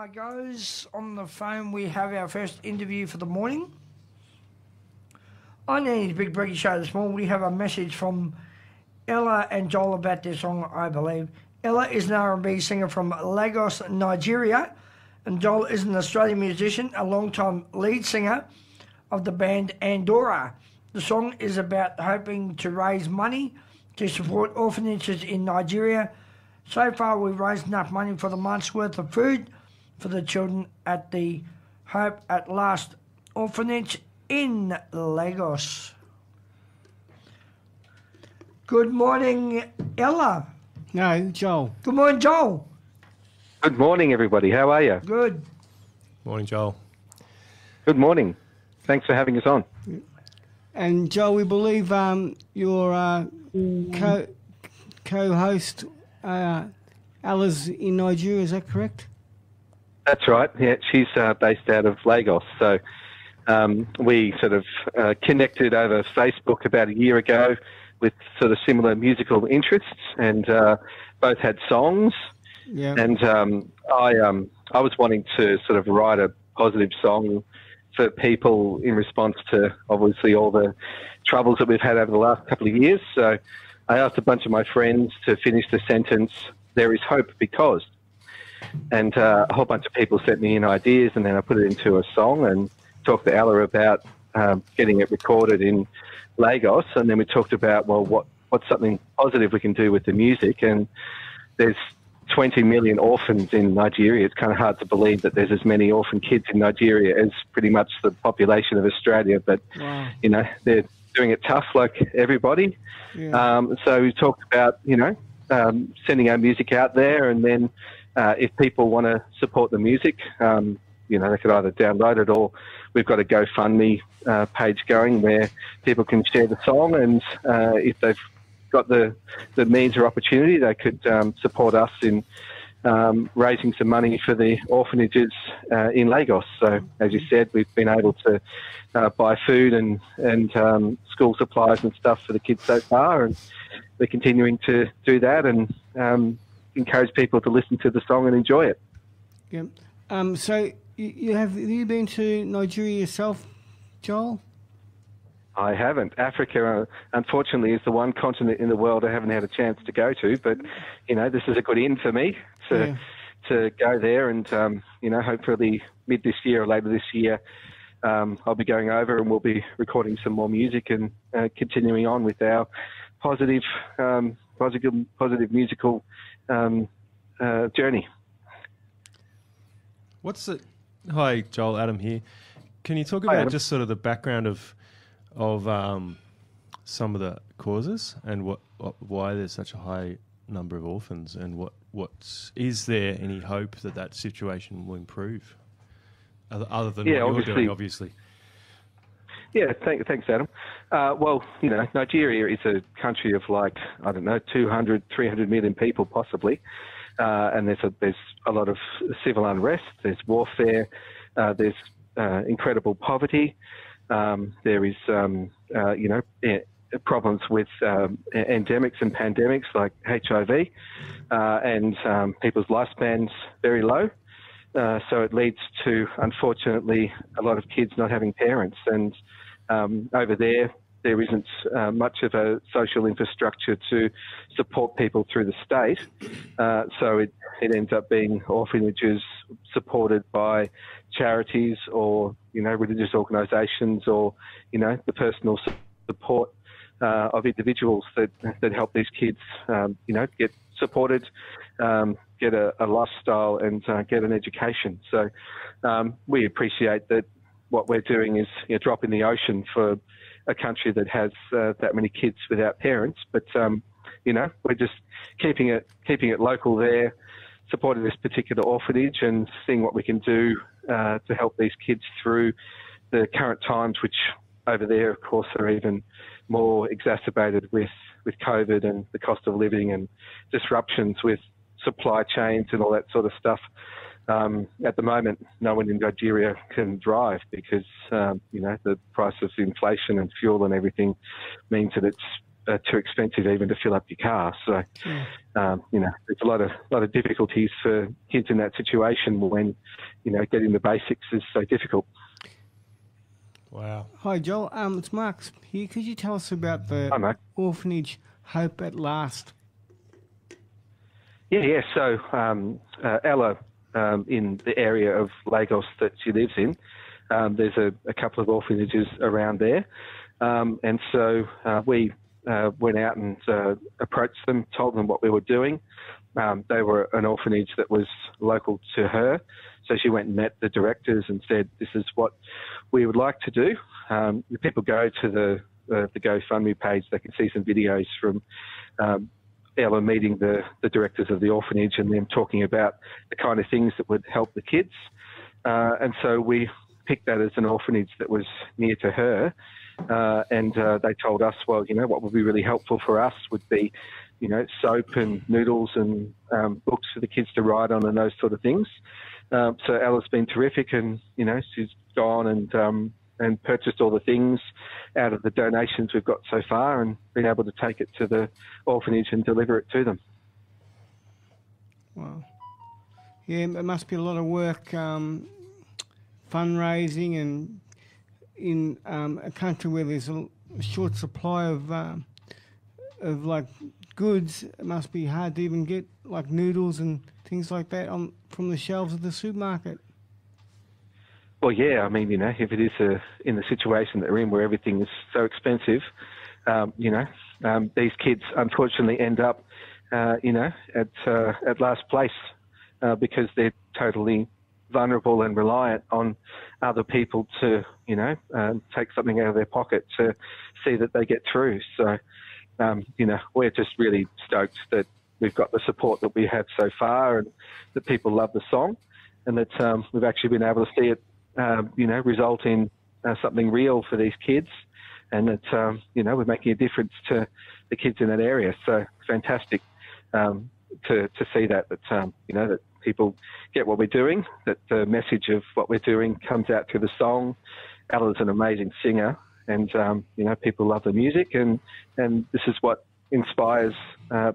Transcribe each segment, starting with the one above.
Guys, on the phone we have our first interview for the morning. On Annie's Big Breaky Show this morning, we have a message from Ella and Joel about their song, I Believe. Ella is an R&B singer from Lagos, Nigeria, and Joel is an Australian musician, a long-time lead singer of the band Andorra. The song is about hoping to raise money to support orphanages in Nigeria. So far, we've raised enough money for the month's worth of food for the children at the Hope at Last orphanage in Lagos. Good morning, Ella. No, Joel. Good morning, Joel. Good morning, everybody. How are you? Good. Morning, Joel. Good morning. Thanks for having us on. And Joel, we believe your co-host Ella's in Nigeria. Is that correct? That's right. Yeah, she's based out of Lagos. So we sort of connected over Facebook about a year ago with sort of similar musical interests, and both had songs. Yeah. And I was wanting to sort of write a positive song for people in response to obviously all the troubles that we've had over the last couple of years. So I asked a bunch of my friends to finish the sentence, "There is hope because," and a whole bunch of people sent me in ideas, and then I put it into a song and talked to Ella about getting it recorded in Lagos, and then we talked about, well, what's something positive we can do with the music. And there's 20 million orphans in Nigeria. It's kind of hard to believe that there's as many orphan kids in Nigeria as pretty much the population of Australia, but Wow. you know, they're doing it tough like everybody. Yeah. So we talked about, sending our music out there, and then if people want to support the music, they could either download it, or we've got a GoFundMe page going where people can share the song, and if they've got the means or opportunity, they could support us in raising some money for the orphanages in Lagos. So, as you said, we've been able to buy food and school supplies and stuff for the kids so far, and we're continuing to do that and encourage people to listen to the song and enjoy it. Yeah. So have you been to Nigeria yourself, Joel? I haven't. Africa, unfortunately, is the one continent in the world I haven't had a chance to go to. But, this is a good in for me to go there, and, hopefully mid this year or later this year, I'll be going over and we'll be recording some more music and continuing on with our positive musical journey. Hi, Joel, Adam here. Can you talk Hi, about Adam. just sort of the background of some of the causes and why there's such a high number of orphans, and is there any hope that situation will improve other than what you're doing, obviously? Yeah, thanks, Adam. Nigeria is a country of 200, 300 million people possibly, and there's a lot of civil unrest, there's warfare, there's incredible poverty, there is, problems with endemics and pandemics like HIV, and people's lifespans very low. So it leads to, unfortunately, a lot of kids not having parents. And over there isn't much of a social infrastructure to support people through the state. So it ends up being orphanages supported by charities or, religious organisations, or, the personal support of individuals that help these kids, get supported, get a lifestyle and get an education. So we appreciate that what we're doing is drop in the ocean for a country that has that many kids without parents. But, we're just keeping it local there, supporting this particular orphanage and seeing what we can do to help these kids through the current times, which over there, of course, are even more exacerbated with COVID and the cost of living and disruptions with supply chains and all that sort of stuff. At the moment, no one in Nigeria can drive because, the price of inflation and fuel and everything means that it's too expensive even to fill up your car. So, you know, there's a lot of difficulties for kids in that situation when, you know, getting the basics is so difficult. Wow. Hi, Joel. It's Mark here. Could you tell us about the orphanage Hope at Last? Yeah. So Ella, in the area of Lagos that she lives in, there's a couple of orphanages around there. And so we went out and approached them, told them what we were doing. They were an orphanage that was local to her. So she went and met the directors and said, this is what we would like to do. If people go to the GoFundMe page, they can see some videos from Ella meeting the directors of the orphanage and them talking about the kind of things that would help the kids. And so we picked that as an orphanage that was near to her. And they told us, well, you know, what would be really helpful for us would be, you know, soap and noodles and books for the kids to write on and those sort of things. So Ella's been terrific, and, you know, she's gone and purchased all the things out of the donations we've got so far and been able to take it to the orphanage and deliver it to them. Wow. Yeah, it must be a lot of work fundraising, and in a country where there's a short supply of like goods, it must be hard to even get like noodles and things like that from the shelves of the supermarket. Well, yeah, I mean, you know, if it is in the situation that we're in where everything is so expensive, you know, these kids unfortunately end up, you know, at last place because they're totally vulnerable and reliant on other people to, you know, take something out of their pocket to see that they get through. So, you know, we're just really stoked that we've got the support that we have so far and that people love the song, and that we've actually been able to see it, you know, result in something real for these kids, and that, you know, we're making a difference to the kids in that area. So fantastic to see that, you know, that people get what we're doing, that the message of what we're doing comes out through the song. Ella's an amazing singer, and, you know, people love the music, and this is what inspires,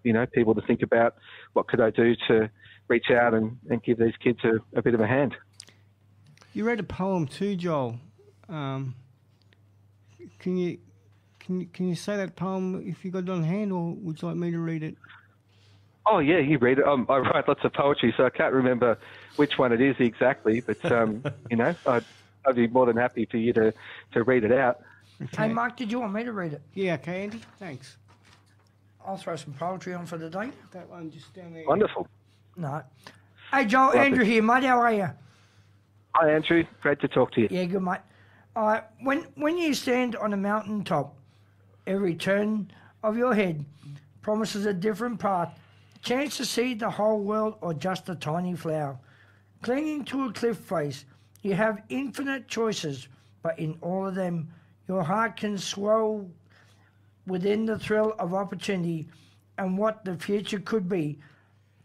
you know, people to think about what could I do to reach out and give these kids a bit of a hand. You read a poem too, Joel. Can you say that poem if you got it on hand, or would you like me to read it? Oh, yeah, you read it. I write lots of poetry, so I can't remember which one it is exactly, but, you know, I'd be more than happy for you to read it out. Okay. Hey, Mark, did you want me to read it? Yeah, okay, Andy, thanks. I'll throw some poetry on for the day. That one just down there. Wonderful. No. Hey, Joel, Lovely. Andrew here, mate. How are you? Hi, Andrew. Great to talk to you. Yeah, good, mate. When you stand on a mountain top, every turn of your head promises a different path, chance to see the whole world or just a tiny flower. Clinging to a cliff face, you have infinite choices, but in all of them, your heart can swell within the thrill of opportunity and what the future could be.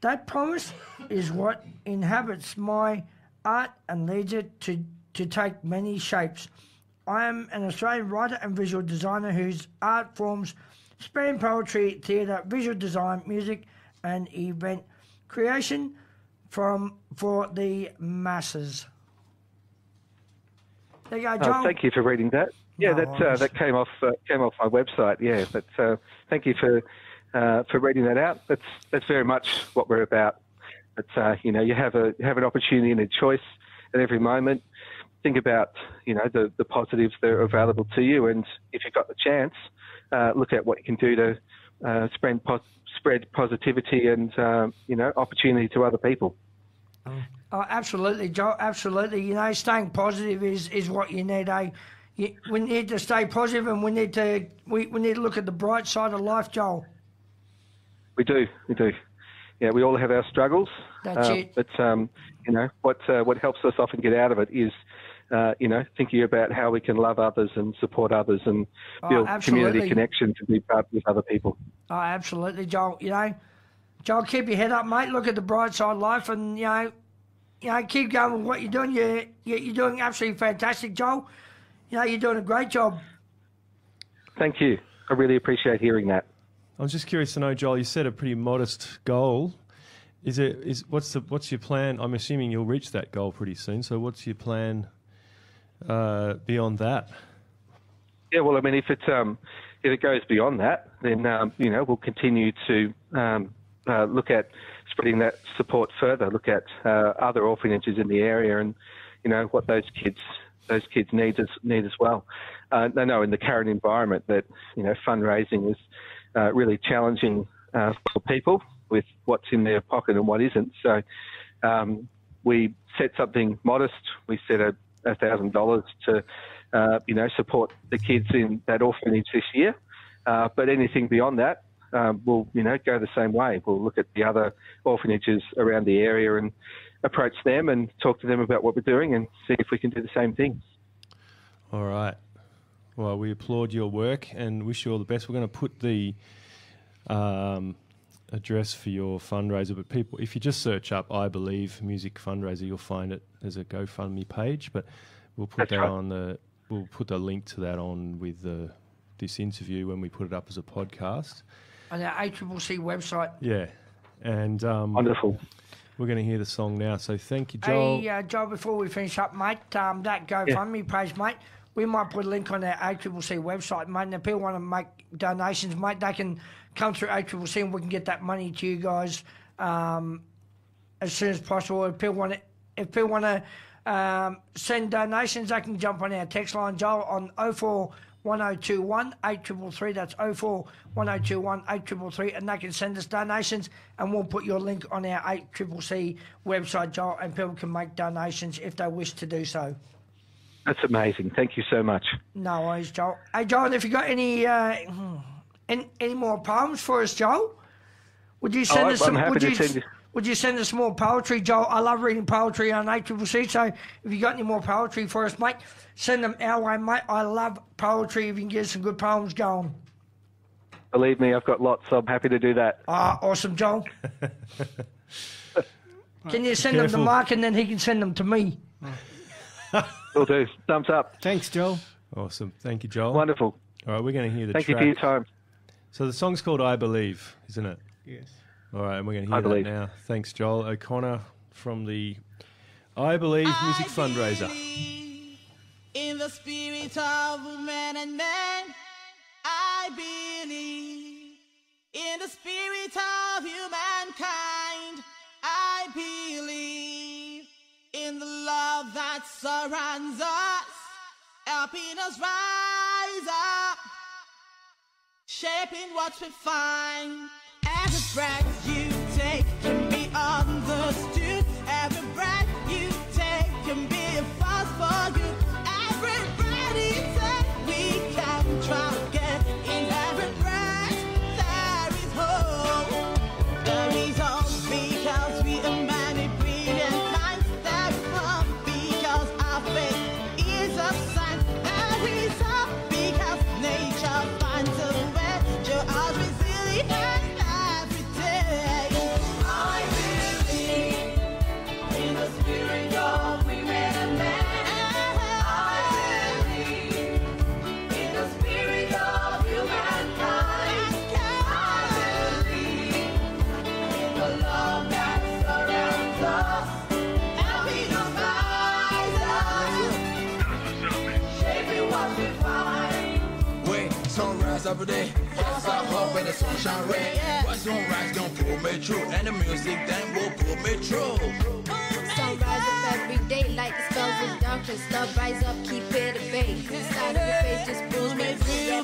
That promise is what inhabits my art and leads it to take many shapes. I am an Australian writer and visual designer whose art forms span poetry, theatre, visual design, music and event creation for the masses. There you go, Joel. Thank you for reading that. Yeah, that came off my website. Yeah, but thank you for reading that out. That's very much what we're about. But you know, you have an opportunity and a choice at every moment. Think about, you know, the positives that are available to you, and if you've got the chance, look at what you can do to spread positivity and you know, opportunity to other people. Oh, absolutely, Joel. Absolutely. You know, staying positive is what you need. We need to stay positive, and we need to look at the bright side of life, Joel. We do. Yeah, we all have our struggles. That's it. But you know, what helps us often get out of it is, you know, thinking about how we can love others and support others and build community connection to be part with other people. Oh, absolutely, Joel. You know, Joel, keep your head up, mate. Look at the bright side of life, and you know, keep going with what you're doing. You're doing absolutely fantastic, Joel. You know, you're doing a great job. Thank you. I really appreciate hearing that. I was just curious to know, Joel, you set a pretty modest goal. What's your plan? I'm assuming you'll reach that goal pretty soon. So what's your plan beyond that? Yeah, well, I mean, if it goes beyond that, then we'll continue to look at spreading that support further. Look at other orphanages in the area, and what those kids need as well. I know in the current environment that fundraising is really challenging for people with what's in their pocket and what isn't. So we set something modest. We set $1,000 to support the kids in that orphanage this year. But anything beyond that, we'll go the same way. We'll look at the other orphanages around the area and approach them and talk to them about what we're doing and see if we can do the same thing. All right. Well, we applaud your work and wish you all the best. We're going to put the address for your fundraiser, but people, if you just search up I Believe Music Fundraiser, you'll find it. There's a GoFundMe page, but we'll put we'll put the link to that on with this interview when we put it up as a podcast. On our ACCC website. Yeah. And wonderful. We're going to hear the song now, so thank you, Joel. Hey, Joel, before we finish up, mate, that GoFundMe page, mate, we might put a link on our ACCC website, mate, and if people want to make donations, mate, they can come through ACCC and we can get that money to you guys as soon as possible. If people want to send donations, they can jump on our text line, Joel, on 041021 8333. That's 041021 8333, and they can send us donations, and we'll put your link on our ACCC website, Joel, and people can make donations if they wish to do so. That's amazing. Thank you so much. No worries, Joel. Hey, Joel, if you got any more poems for us, Joel, would you send us some? Would you send us more poetry, Joel? I love reading poetry on ACCC, so if you got any more poetry for us, mate, send them our way, mate. I love poetry. If you can get some good poems going. Believe me, I've got lots, so I'm happy to do that. Awesome, Joel. Can you send them to Mark, and then he can send them to me? Will do. Thumbs up. Thanks, Joel. Awesome. Thank you, Joel. Wonderful. All right, we're going to hear the track. Thank you for your time. So the song's called I Believe, isn't it? Yes. All right, and we're going to hear that now. Thanks, Joel O'Connor from the I Believe Music Fundraiser. In the spirit of man and man, I believe. In the spirit of humankind, I believe. In the love that surrounds us, helping us rise up, shaping what we find. Every breath you take can be understood. Every breath you take can be a force for you. Every breath you take, we can try again. In every breath, there is hope. There is hope because we are many brilliant minds. There is hope because our faith is a sign. There is hope because nature finds a way to us resilient. Every day, yes, I hope when the sunshine red. What's gonna rise gonna pull me through, and the music then will pull me through. Sun rise up every day like the spells of darkness. Love rise up, keep it at bay. Inside of your face just pulls me through.